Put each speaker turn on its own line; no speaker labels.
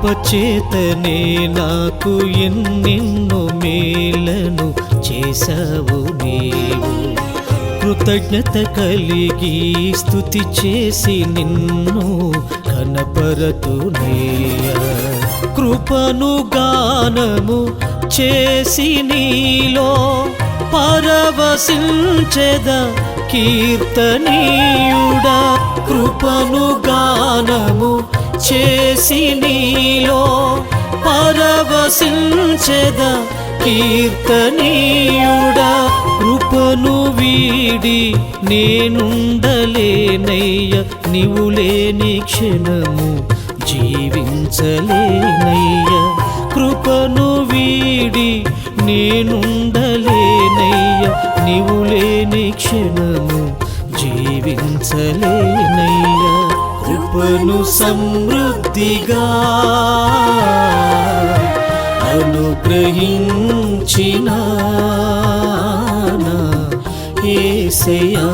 కృపచేతనే నాకు ఎన్నెన్నో మేలను చేశావు నీవు. కృతజ్ఞత కలిగి స్తుతి చేసి నిన్ను కనపరతునయ్యా. కృపను గానము చేసి నీలో పరవశించెద కీర్తనీయుడా. కృపను గానము చేసి నీలో పరవశించెద కీర్తనీయుడా. కృపను వీడి నేనుండలేనయ్య, నీవు లేని క్షణము జీవించలేనయ్య. కృపను వీడి నేనుండలేనయ్య, నీవు లేని క్షణము జీవించలేనయ్య. కృపను సమృద్ధిగా అనుగ్రహించిన యేసయ్యా.